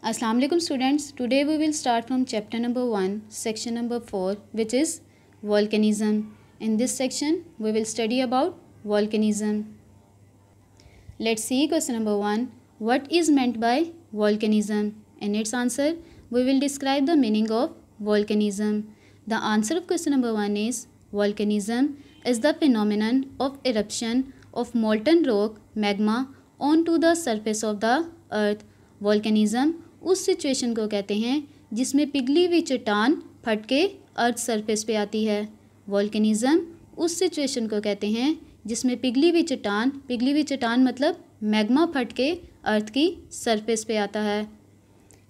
Assalamu alaikum students. Today we will start from chapter number 1, section number 4, which is volcanism. In this section we will study about volcanism. Let's see question number 1. What is meant by volcanism? In its answer we will describe the meaning of volcanism. The answer of question number 1 is volcanism is the phenomenon of eruption of molten rock magma onto the surface of the earth. वॉल्केनिज़म उस situation को कहते हैं जिसमें पिघली हुई चट्टान फट के earth surface पे आती है। वॉल्केनिज़म उस सिचुएशन को कहते हैं जिसमें पिघली हुई चट्टान मतलब मैग्मा फट के अर्थ की सरफेस पे आता है।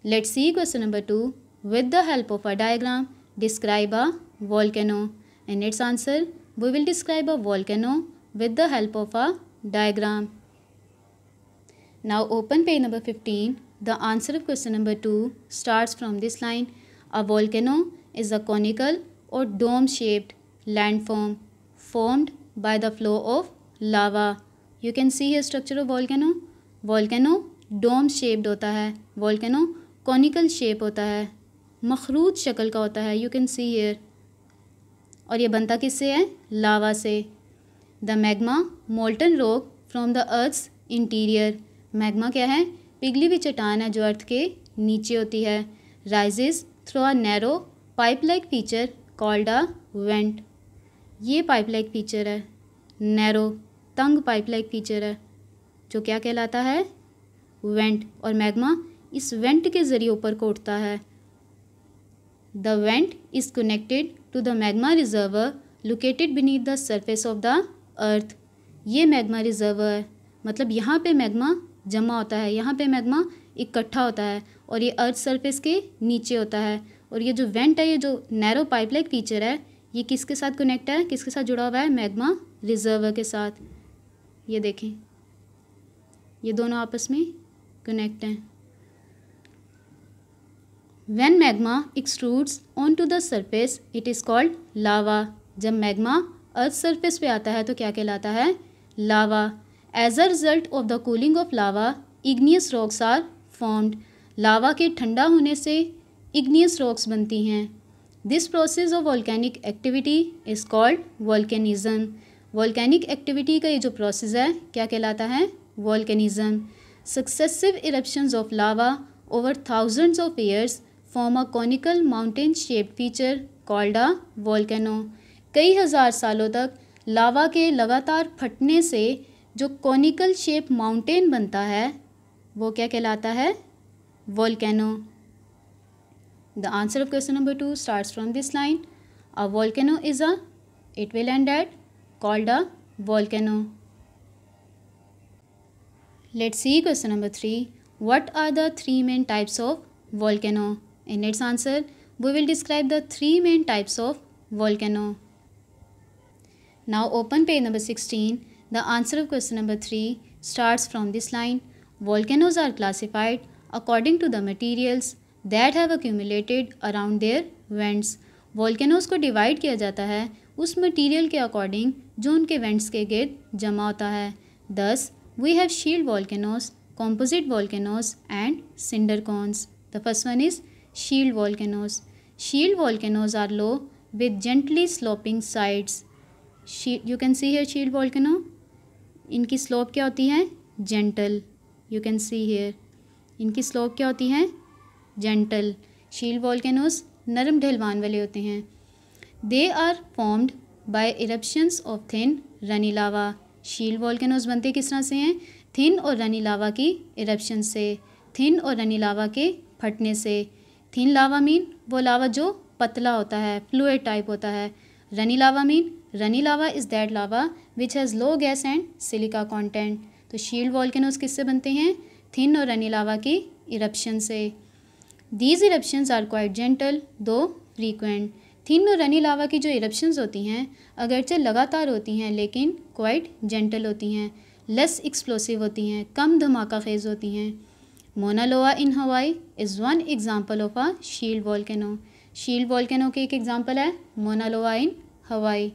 Let's see question number 2. With the help of a diagram describe a volcano. In its answer we will describe a volcano with the help of a diagram. Now open page number 15. The answer of question number 2 starts from this line. A volcano is a conical or dome-shaped landform formed by the flow of lava. You can see here structure of volcano. Volcano dome-shaped होता है. Volcano conical shape होता है. मखरूज शक्ल का होता है. You can see here. और ये बनता किससे है? लावा से. The magma molten rock from the earth's interior. Magma क्या है? पिघली हुई चट्टान है जो अर्थ के नीचे होती है. Rises through a narrow pipe like feature called a went. ये पाइप लाइक फीचर है, नैरो तंग पाइप लाइक फीचर है जो क्या कहलाता है? वेंट. और मैग्मा इस वेंट के ज़रिए ऊपर को उठता है. The vent is connected to the magma reservoir located beneath the surface of the earth. ये मैग्मा रिजर्वर है, मतलब यहाँ पे मैग्मा जमा होता है, यहाँ पे मैग्मा इकट्ठा होता है और ये अर्थ सरफेस के नीचे होता है. और ये जो वेंट है, ये जो नैरो पाइप लाइक फीचर है, ये किसके साथ कनेक्ट है? किसके साथ जुड़ा हुआ है? मैग्मा रिजर्वर के साथ. ये देखें, ये दोनों आपस में कनेक्ट हैं. When magma extrudes on to the surface it is called lava. जब मैग्मा अर्थ सरफेस पे आता है तो क्या कहलाता है? Lava. As a result of the cooling of lava igneous rocks are formed. Lava के ठंडा होने से इग्नियस रॉक्स बनती हैं. This process of volcanic activity is called volcanism. Volcanic activity का ये जो प्रोसेस है क्या कहलाता है? Volcanism. Successive eruptions of lava over thousands of years form a conical mountain shaped feature called a volcano. कई हज़ार सालों तक लावा के लगातार फटने से जो कॉनिकल शेप माउंटेन बनता है वो क्या कहलाता है? Volcano. The answer of question number 2 starts from this line. A volcano is a it will and at called a volcano. Let's see question number 3. What are the 3 main types of volcano? In its answer we will describe the 3 main types of volcano. Now open page number 16. The answer of question number 3 starts from this line. Volcanoes are classified according to the materials that have accumulated around their vents. Volcanoes को divide किया जाता है उस material के according जो उनके vents के गिर्द जमा होता है. Thus, we have shield volcanoes, composite volcanoes and cinder cones. The first one is shield volcanoes. Shield volcanoes are low with gently sloping sides. You can see here shield volcano. इनकी slope क्या होती है? Gentle. You can see here इनकी slope क्या होती है? Gentle. Shield volcanoes नरम ढलवान वाले होते हैं. They are formed by eruptions of thin runny lava. Shield volcanoes बनते किस तरह से हैं? थिन और रनी लावा की इरप्शन से, थिन और रनी लावा के फटने से. थिन लावा मीन वो लावा जो पतला होता है, फ्लूइड टाइप होता है. Runny lava mean runny lava is that lava which has low gas and silica content. तो शील्ड वॉल्केनोस किससे बनते हैं? थिन और रनी लावा की इरप्शन से. These eruptions are quite gentle though frequent. Thin और रनी लावा की जो इरप्शंस होती हैं अगरचे लगातार होती हैं लेकिन क्वाइट जेंटल होती हैं, लेस एक्सप्लोसिव होती हैं, कम धमाका खेज होती हैं. मोना लोआ इन हवाई is one example of a shield volcano. Shield volcano के एक एग्जाम्पल है मोना लोआ इन हवाई.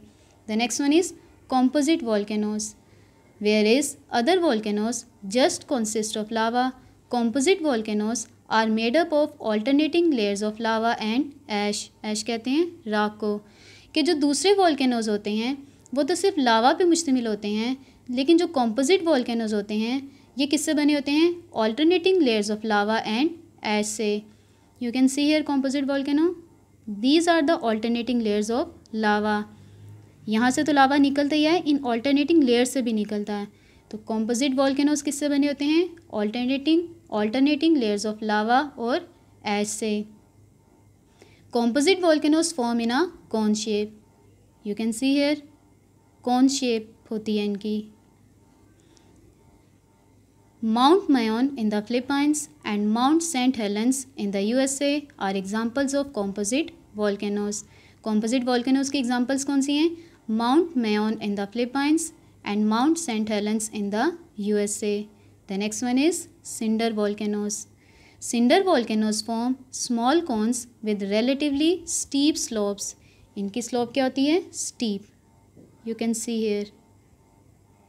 The next one is composite volcanoes, whereas other volcanoes just consist of lava. composite volcanoes are made up of alternating layers of lava and ash. Ash कहते हैं राख को. कि जो दूसरे volcanoes होते हैं वो तो सिर्फ लावा पे मुश्तमिल होते हैं, लेकिन जो composite volcanoes होते हैं ये किससे बने होते हैं? Alternating layers of lava and ash से. You can see here composite volcano. These are the alternating layers of lava. यहाँ से तो लावा निकलता ही है, इन alternating layers से भी निकलता है. तो composite volcanoes किससे बने होते हैं? Alternating layers of lava और ash से. Composite volcanoes form in a cone shape. You can see here cone shape होती है इनकी. Mount Mayon in the Philippines and Mount St. Helens in the USA are examples of composite volcanoes. Composite volcanoes की examples कौन सी हैं? Mount Mayon in the Philippines and Mount St. Helens in the USA. The next one is cinder volcanoes. Cinder volcanoes form small cones with relatively steep slopes. इनकी slope क्या होती है? Steep. You can see here.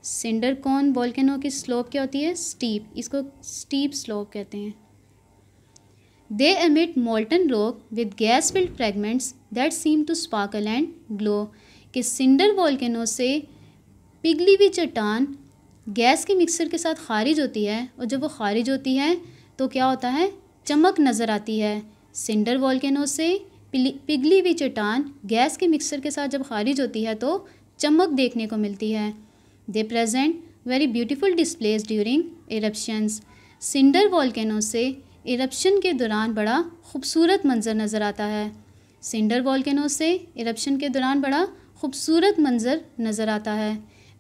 Cinder cone volcano की slope क्या होती है? Steep. इसको steep slope कहते हैं. They emit molten rock with gas filled fragments that seem to sparkle and glow. कि सिंडर वॉल्केनो से पिघली हुई चट्टान गैस के मिक्सर के साथ खारिज होती है, और जब वो खारिज होती है तो क्या होता है? चमक नज़र आती है. सिंडर वॉल्केनो से पिघली हुई चट्टान गैस के मिक्सर के साथ जब खारिज होती है तो चमक देखने को मिलती है. They present very beautiful displays during eruptions. Cinder volcano से इरप्शन के दौरान बड़ा खूबसूरत मंज़र नज़र आता है. सिंडर वॉल्केनो से इरप्शन के दौरान बड़ा खूबसूरत मंज़र नज़र आता है.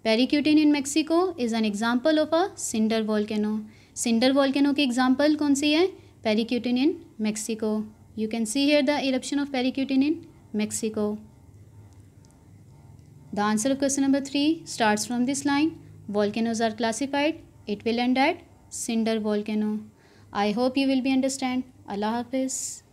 Paricutin in Mexico is an example of a cinder volcano. Cinder volcano की एग्जाम्पल कौन सी है? Paricutin in Mexico. You can see here the eruption of Paricutin in Mexico. The answer of question number 3 starts from this line. Volcanoes are classified. It will end at cinder volcano. I hope you will be understand. Allah Hafiz.